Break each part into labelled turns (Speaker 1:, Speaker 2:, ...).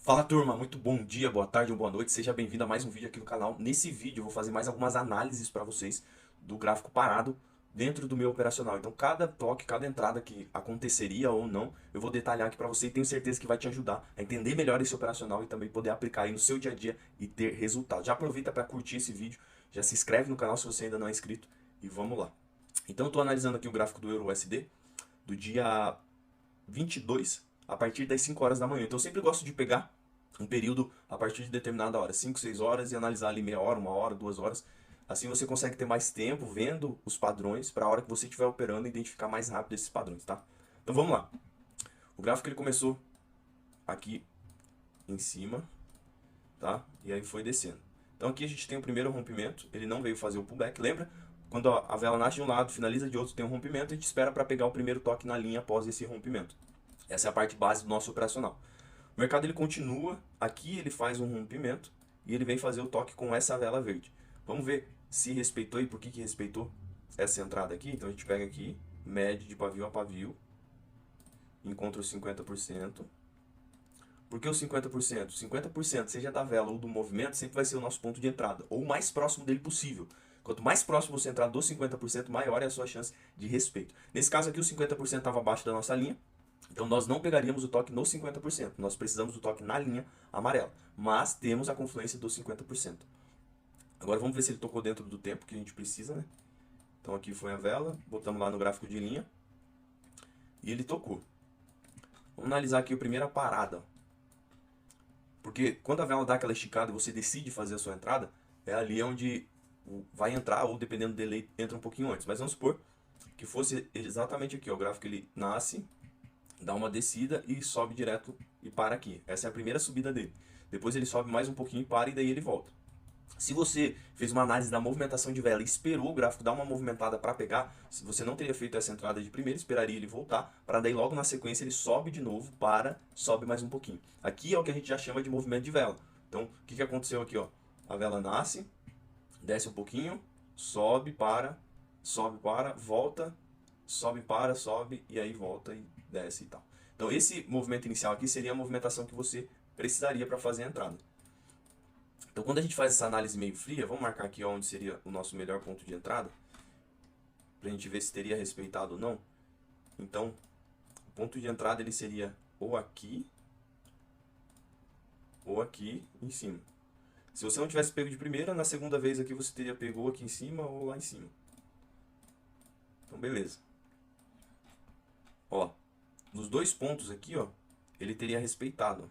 Speaker 1: Fala turma, muito bom dia, boa tarde ou boa noite, seja bem-vindo a mais um vídeo aqui no canal. Nesse vídeo eu vou fazer mais algumas análises para vocês do gráfico parado dentro do meu operacional. Então cada toque, cada entrada que aconteceria ou não, eu vou detalhar aqui para você e tenho certeza que vai te ajudar a entender melhor esse operacional e também poder aplicar aí no seu dia a dia e ter resultado. Já aproveita para curtir esse vídeo, já se inscreve no canal se você ainda não é inscrito e vamos lá. Então eu estou analisando aqui o gráfico do Euro USD do dia 22 a partir das 5 horas da manhã. Então eu sempre gosto de pegar um período a partir de determinada hora, 5, 6 horas, e analisar ali meia hora, 1 hora, 2 horas. Assim você consegue ter mais tempo vendo os padrões para a hora que você estiver operando identificar mais rápido esses padrões, tá? Então vamos lá. O gráfico ele começou aqui em cima, tá? E aí foi descendo. Então aqui a gente tem o primeiro rompimento, ele não veio fazer o pullback, lembra? Quando a vela nasce de um lado, finaliza de outro, tem um rompimento, a gente espera para pegar o primeiro toque na linha após esse rompimento. Essa é a parte base do nosso operacional. O mercado ele continua, aqui ele faz um rompimento e ele vem fazer o toque com essa vela verde. Vamos ver se respeitou e por que respeitou essa entrada aqui. Então a gente pega aqui, mede de pavio a pavio, encontra os 50%. Por que os 50%? 50%, seja da vela ou do movimento, sempre vai ser o nosso ponto de entrada, ou o mais próximo dele possível. Quanto mais próximo você entrar dos 50%, maior é a sua chance de respeito. Nesse caso aqui, os 50% estava abaixo da nossa linha, então nós não pegaríamos o toque nos 50%, nós precisamos do toque na linha amarela, mas temos a confluência dos 50%. Agora vamos ver se ele tocou dentro do tempo que a gente precisa, né? Então aqui foi a vela, botamos lá no gráfico de linha e ele tocou. Vamos analisar aqui a primeira parada. Porque quando a vela dá aquela esticada e você decide fazer a sua entrada, é ali onde vai entrar, ou dependendo do delay, entra um pouquinho antes. Mas vamos supor que fosse exatamente aqui, ó, o gráfico ele nasce, dá uma descida e sobe direto e para aqui. Essa é a primeira subida dele. Depois ele sobe mais um pouquinho e para, e daí ele volta. Se você fez uma análise da movimentação de vela e esperou o gráfico dar uma movimentada para pegar, se você não teria feito essa entrada de primeiro, esperaria ele voltar, para daí logo na sequência ele sobe de novo, para, sobe mais um pouquinho. Aqui é o que a gente já chama de movimento de vela. Então, o que aconteceu aqui? Ó? A vela nasce, desce um pouquinho, sobe, para, volta, sobe, para, sobe, e aí volta e desce e tal. Então, esse movimento inicial aqui seria a movimentação que você precisaria para fazer a entrada. Então, quando a gente faz essa análise meio fria, vamos marcar aqui onde seria o nosso melhor ponto de entrada, para a gente ver se teria respeitado ou não. Então, o ponto de entrada ele seria ou aqui em cima. Se você não tivesse pego de primeira, na segunda vez aqui você teria pegou aqui em cima ou lá em cima. Então, beleza. Ó, nos dois pontos aqui, ó, ele teria respeitado.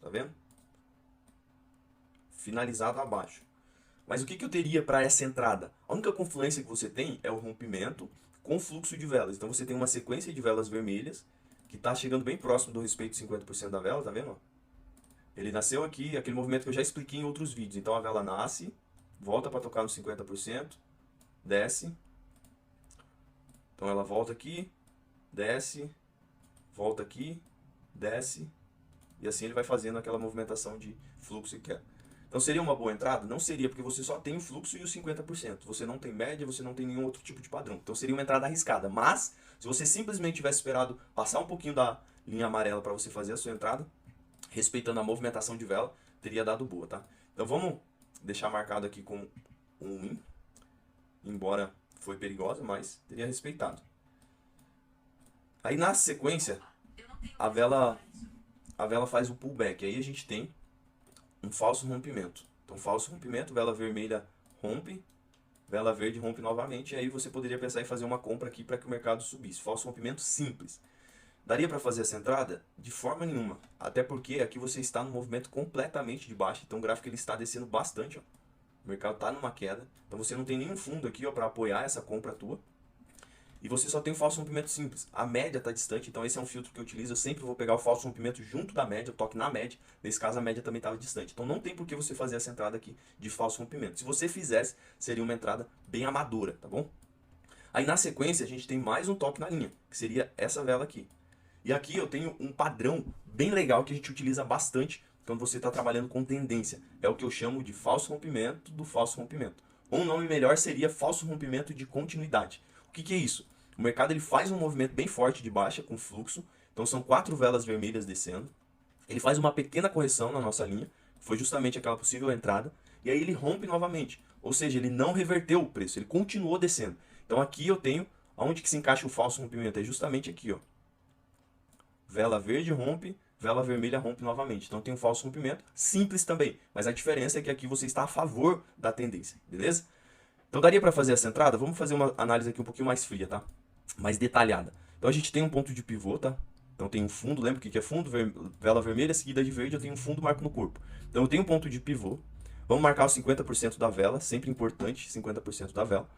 Speaker 1: Tá vendo? Finalizado abaixo. Mas o que eu teria para essa entrada? A única confluência que você tem é o rompimento com fluxo de velas. Então você tem uma sequência de velas vermelhas que está chegando bem próximo do respeito de 50% da vela, tá vendo? Ele nasceu aqui, aquele movimento que eu já expliquei em outros vídeos. Então a vela nasce, volta para tocar no 50%, desce. Então ela volta aqui, desce, volta aqui, desce. E assim ele vai fazendo aquela movimentação de fluxo que quer. Então seria uma boa entrada? Não seria, porque você só tem o fluxo e os 50%. Você não tem média, você não tem nenhum outro tipo de padrão. Então seria uma entrada arriscada. Mas, se você simplesmente tivesse esperado passar um pouquinho da linha amarela para você fazer a sua entrada, respeitando a movimentação de vela, teria dado boa, tá? Então vamos deixar marcado aqui com um win. Embora foi perigosa, mas teria respeitado. Aí na sequência, a vela faz o pullback. Aí a gente tem um falso rompimento. Então, falso rompimento, vela vermelha rompe, vela verde rompe novamente, e aí você poderia pensar em fazer uma compra aqui para que o mercado subisse. Falso rompimento simples. Daria para fazer essa entrada? De forma nenhuma. Até porque aqui você está no movimento completamente de baixa, então o gráfico ele está descendo bastante. Ó. O mercado está numa queda, então você não tem nenhum fundo aqui para apoiar essa compra tua. E você só tem o falso rompimento simples. A média está distante, então esse é um filtro que eu utilizo. Eu sempre vou pegar o falso rompimento junto da média, o toque na média. Nesse caso, a média também estava distante. Então não tem por que você fazer essa entrada aqui de falso rompimento. Se você fizesse, seria uma entrada bem amadora, tá bom? Aí na sequência, a gente tem mais um toque na linha, que seria essa vela aqui. E aqui eu tenho um padrão bem legal que a gente utiliza bastante quando você está trabalhando com tendência. É o que eu chamo de falso rompimento do falso rompimento. Um nome melhor seria falso rompimento de continuidade. O que é isso? O mercado ele faz um movimento bem forte de baixa com fluxo. Então são 4 velas vermelhas descendo. ele faz uma pequena correção na nossa linha, foi justamente aquela possível entrada, e aí ele rompe novamente. Ou seja, ele não reverteu o preço, ele continuou descendo. Então aqui eu tenho, aonde que se encaixa o falso rompimento? É justamente aqui, ó. Vela verde rompe, vela vermelha rompe novamente. Então tem um falso rompimento, simples também. Mas a diferença é que aqui você está a favor da tendência, beleza? Então daria para fazer essa entrada? Vamos fazer uma análise aqui um pouquinho mais fria, tá? Mais detalhada. Então a gente tem um ponto de pivô, tá? Então tem um fundo, lembra o que é fundo? Vela vermelha seguida de verde, eu tenho um fundo, marco no corpo. Então eu tenho um ponto de pivô. Vamos marcar os 50% da vela, sempre importante, 50% da vela.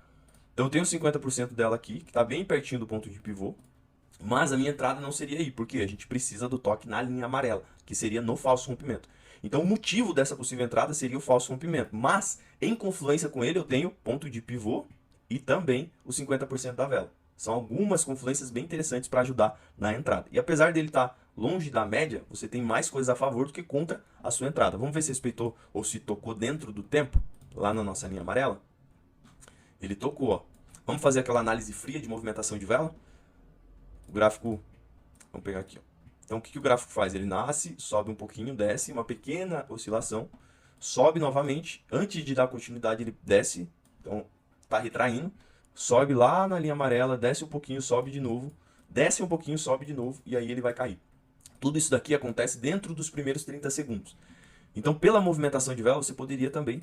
Speaker 1: Então eu tenho 50% dela aqui, que está bem pertinho do ponto de pivô. Mas a minha entrada não seria aí, porque a gente precisa do toque na linha amarela, que seria no falso rompimento. Então o motivo dessa possível entrada seria o falso rompimento. Mas, em confluência com ele, eu tenho ponto de pivô e também os 50% da vela. São algumas confluências bem interessantes para ajudar na entrada. E apesar dele estar longe da média, você tem mais coisas a favor do que contra a sua entrada. Vamos ver se respeitou ou se tocou dentro do tempo, lá na nossa linha amarela. Ele tocou, ó. Vamos fazer aquela análise fria de movimentação de vela? O gráfico, vamos pegar aqui, ó. Então o que o gráfico faz? Ele nasce, sobe um pouquinho, desce, uma pequena oscilação, sobe novamente, antes de dar continuidade ele desce, então está retraindo, sobe lá na linha amarela, desce um pouquinho, sobe de novo, desce um pouquinho, sobe de novo, e aí ele vai cair. Tudo isso daqui acontece dentro dos primeiros 30 segundos. Então pela movimentação de vela você poderia também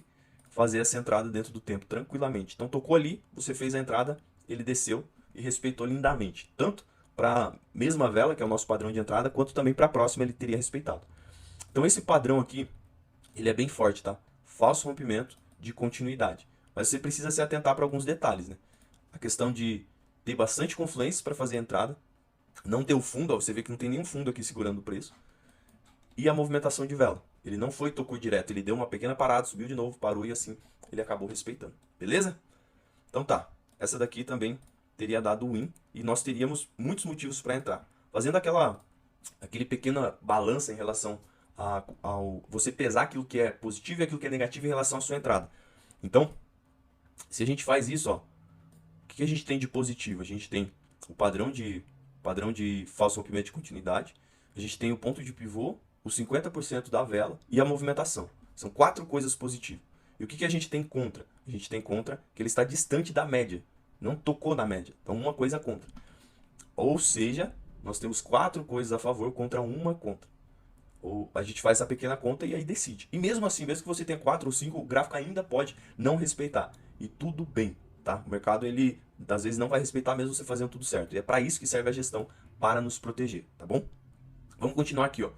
Speaker 1: fazer essa entrada dentro do tempo tranquilamente. Então tocou ali, você fez a entrada, ele desceu e respeitou lindamente, tanto para a mesma vela, que é o nosso padrão de entrada, quanto também para a próxima ele teria respeitado. Então esse padrão aqui, ele é bem forte, tá? Falso rompimento de continuidade. Mas você precisa se atentar para alguns detalhes, né? A questão de ter bastante confluência para fazer a entrada, não ter o fundo, ó, você vê que não tem nenhum fundo aqui segurando o preço, e a movimentação de vela. Ele não foi, tocou direto, ele deu uma pequena parada, subiu de novo, parou e assim ele acabou respeitando. Beleza? Então tá, essa daqui também teria dado win e nós teríamos muitos motivos para entrar. Fazendo aquele pequena balança em relação ao você pesar aquilo que é positivo e aquilo que é negativo em relação à sua entrada. Então, se a gente faz isso, ó, o que a gente tem de positivo? A gente tem o padrão de falso rompimento de continuidade, a gente tem o ponto de pivô, os 50% da vela e a movimentação. São 4 coisas positivas. E o que a gente tem contra? A gente tem contra que ele está distante da média. Não tocou na média. Então, uma coisa contra. Ou seja, nós temos 4 coisas a favor contra uma contra. Ou a gente faz essa pequena conta e aí decide. E mesmo assim, mesmo que você tenha 4 ou 5, o gráfico ainda pode não respeitar. E tudo bem, tá? O mercado, ele, às vezes, não vai respeitar mesmo você fazendo tudo certo. E é para isso que serve a gestão, para nos proteger, tá bom? Vamos continuar aqui, ó.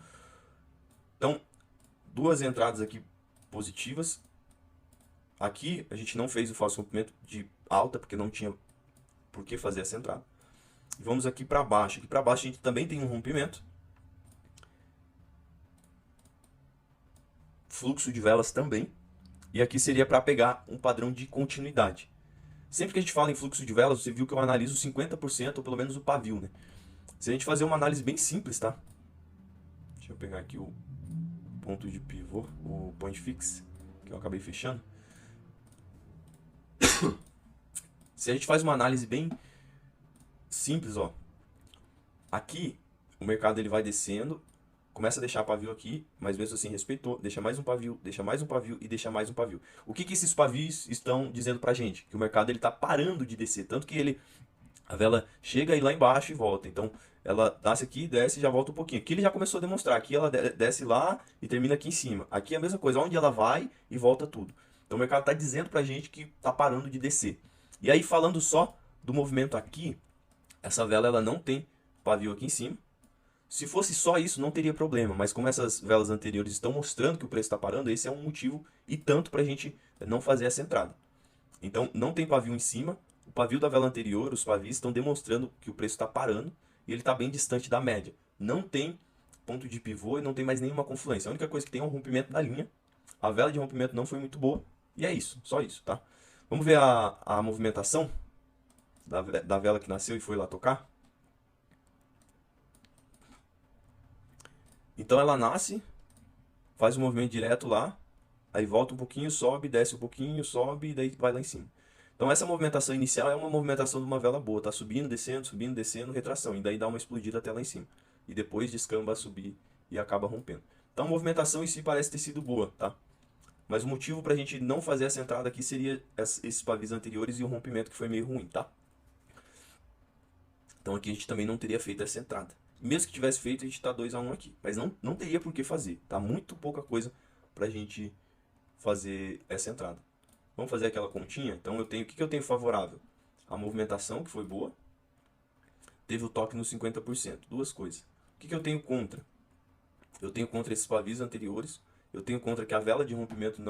Speaker 1: Então, 2 entradas aqui positivas. Aqui a gente não fez o falso rompimento de alta, porque não tinha por que fazer essa entrada. E vamos aqui para baixo. Aqui para baixo a gente também tem um rompimento. Fluxo de velas também. E aqui seria para pegar um padrão de continuidade. Sempre que a gente fala em fluxo de velas, você viu que eu analiso 50% ou pelo menos o pavio, né? Se a gente fazer uma análise bem simples, tá? Deixa eu pegar aqui o ponto de pivô, o point fix, que eu acabei fechando. Se a gente faz uma análise bem simples, ó, aqui o mercado ele vai descendo, começa a deixar pavio aqui, mas mesmo assim respeitou, deixa mais um pavio, deixa mais um pavio e deixa mais um pavio. O que esses pavios estão dizendo pra gente? Que o mercado ele tá parando de descer, tanto que a vela chega aí lá embaixo e volta. Então ela nasce aqui, desce e já volta um pouquinho. Aqui ele já começou a demonstrar, aqui ela desce lá e termina aqui em cima. Aqui é a mesma coisa, onde ela vai e volta tudo. Então o mercado está dizendo pra gente que tá parando de descer. E aí falando só do movimento aqui, essa vela ela não tem pavio aqui em cima. Se fosse só isso, não teria problema, mas como essas velas anteriores estão mostrando que o preço está parando, esse é um motivo e tanto para a gente não fazer essa entrada. Então, não tem pavio em cima, o pavio da vela anterior, os pavios estão demonstrando que o preço está parando e ele está bem distante da média. Não tem ponto de pivô e não tem mais nenhuma confluência. A única coisa que tem é um rompimento da linha. A vela de rompimento não foi muito boa e é isso, só isso, tá? Vamos ver a movimentação da vela que nasceu e foi lá tocar? Então ela nasce, faz o movimento direto lá, aí volta um pouquinho, sobe, desce um pouquinho, sobe e daí vai lá em cima. Então essa movimentação inicial é uma movimentação de uma vela boa, tá subindo, descendo, retração, e daí dá uma explodida até lá em cima. E depois descamba a subir e acaba rompendo. Então a movimentação em si parece ter sido boa, tá? Mas o motivo para a gente não fazer essa entrada aqui seria esses pavis anteriores e o rompimento que foi meio ruim, tá? Então aqui a gente também não teria feito essa entrada. Mesmo que tivesse feito, a gente está 2 a 1 aqui. Mas não teria por que fazer, tá? Muito pouca coisa para a gente fazer essa entrada. Vamos fazer aquela continha? Então eu tenho, o que eu tenho favorável? A movimentação, que foi boa. Teve o toque nos 50%. Duas coisas. O que eu tenho contra? Eu tenho contra esses pavis anteriores. Eu tenho contra que a vela de rompimento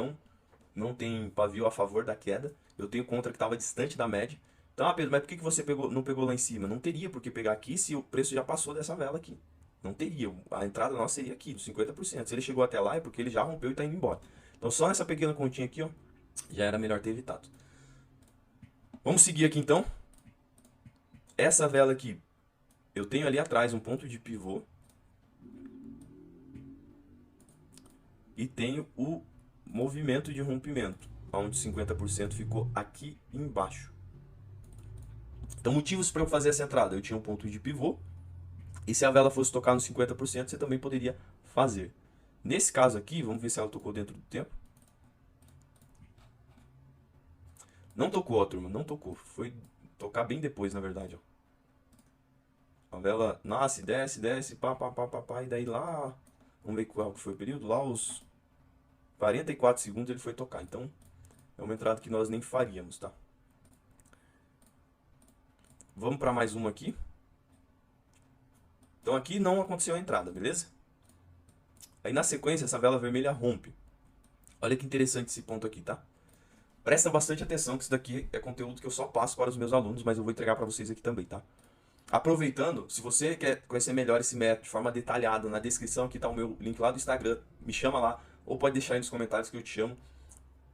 Speaker 1: não tem pavio a favor da queda. Eu tenho contra que estava distante da média. Então, Pedro, mas por que você não pegou lá em cima? Não teria por que pegar aqui se o preço já passou dessa vela aqui. Não teria. A entrada nossa seria aqui, dos 50%. Se ele chegou até lá é porque ele já rompeu e está indo embora. Então, só nessa pequena continha aqui, ó, já era melhor ter evitado. Vamos seguir aqui, então. Essa vela aqui, eu tenho ali atrás um ponto de pivô. E tenho o movimento de rompimento, onde 50% ficou aqui embaixo. Então, motivos para eu fazer essa entrada. Eu tinha um ponto de pivô. E se a vela fosse tocar nos 50%, você também poderia fazer. Nesse caso aqui, vamos ver se ela tocou dentro do tempo. Não tocou, ó, turma. Não tocou. Foi tocar bem depois, na verdade. Ó. A vela nasce, desce, pá. E daí lá... Vamos ver qual foi o período. Lá os 44 segundos ele foi tocar. Então, é uma entrada que nós nem faríamos, tá? Vamos para mais uma aqui. Então aqui não aconteceu a entrada, beleza? Aí na sequência essa vela vermelha rompe. Olha que interessante esse ponto aqui, tá? Presta bastante atenção que isso daqui é conteúdo que eu só passo para os meus alunos, mas eu vou entregar para vocês aqui também, tá? Aproveitando, se você quer conhecer melhor esse método de forma detalhada, na descrição aqui tá o meu link lá do Instagram, me chama lá, ou pode deixar aí nos comentários que eu te chamo.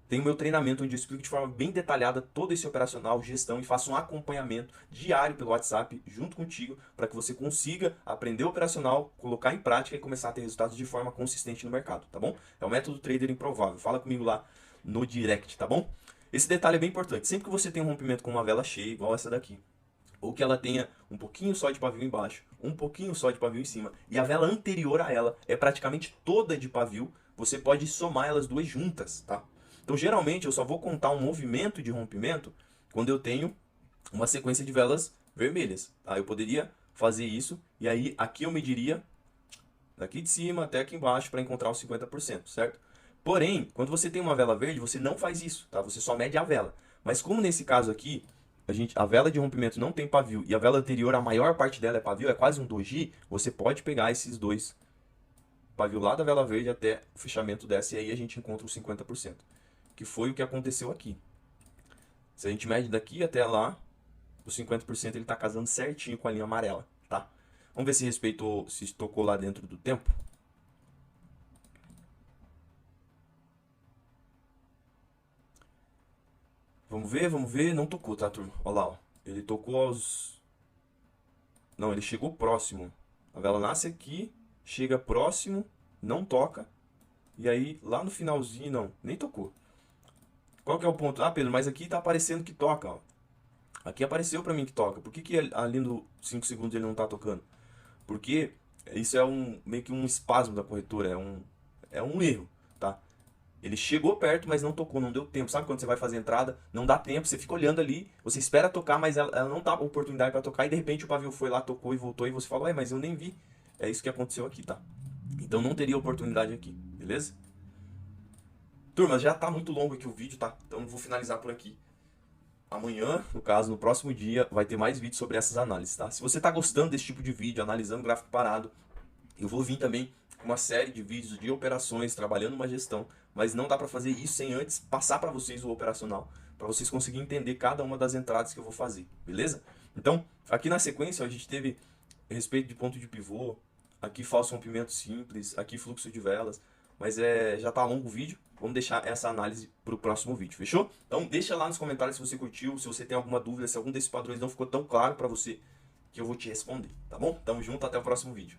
Speaker 1: Tem o meu treinamento onde eu explico de forma bem detalhada todo esse operacional, gestão, e faço um acompanhamento diário pelo WhatsApp junto contigo para que você consiga aprender o operacional, colocar em prática e começar a ter resultados de forma consistente no mercado, tá bom? É o método Trader Improvável. Fala comigo lá no direct, tá bom? Esse detalhe é bem importante. Sempre que você tem um rompimento com uma vela cheia, igual essa daqui, ou que ela tenha um pouquinho só de pavio embaixo, um pouquinho só de pavio em cima, e a vela anterior a ela é praticamente toda de pavio, você pode somar elas duas juntas, tá? Então, geralmente, eu só vou contar um movimento de rompimento quando eu tenho uma sequência de velas vermelhas, tá? Eu poderia fazer isso, e aí aqui eu mediria daqui de cima até aqui embaixo para encontrar os 50%, certo? Porém, quando você tem uma vela verde, você não faz isso, tá? Você só mede a vela. Mas como nesse caso aqui, a vela de rompimento não tem pavio e a vela anterior, a maior parte dela é pavio, é quase um doji, você pode pegar esses dois pavio lá da vela verde até o fechamento dessa e aí a gente encontra os 50%. Que foi o que aconteceu aqui. Se a gente mede daqui até lá, os 50% ele está casando certinho com a linha amarela, tá? Vamos ver se respeitou, se tocou lá dentro do tempo. Vamos ver. Não tocou, tá, turma? Olha lá, ó. Ele tocou aos... Não, ele chegou próximo. A vela nasce aqui, chega próximo, não toca. E aí, lá no finalzinho, não, nem tocou. Qual que é o ponto? Ah, Pedro, mas aqui tá aparecendo que toca, ó. Aqui apareceu pra mim que toca. Por que ali no 5 segundos ele não tá tocando? Porque isso é meio que um espasmo da corretora, é um erro, tá? Ele chegou perto, mas não tocou, não deu tempo. Sabe quando você vai fazer a entrada, não dá tempo, você fica olhando ali, você espera tocar, mas ela não dá oportunidade para tocar, e de repente o pavio foi lá, tocou e voltou, e você fala, ué, mas eu nem vi. É isso que aconteceu aqui, tá? Então não teria oportunidade aqui, beleza? Turma, já tá muito longo aqui o vídeo, tá? Então eu vou finalizar por aqui. Amanhã, no caso, no próximo dia, vai ter mais vídeos sobre essas análises, tá? Se você tá gostando desse tipo de vídeo, analisando gráfico parado, eu vou vir também com uma série de vídeos de operações, trabalhando uma gestão, mas não dá para fazer isso sem antes passar para vocês o operacional, para vocês conseguirem entender cada uma das entradas que eu vou fazer, beleza? Então, aqui na sequência, a gente teve respeito de ponto de pivô, aqui falso rompimento simples, aqui fluxo de velas, mas já tá longo o vídeo, vamos deixar essa análise para o próximo vídeo, fechou? Então deixa lá nos comentários se você curtiu, se você tem alguma dúvida, se algum desses padrões não ficou tão claro para você, que eu vou te responder, tá bom? Tamo junto, até o próximo vídeo.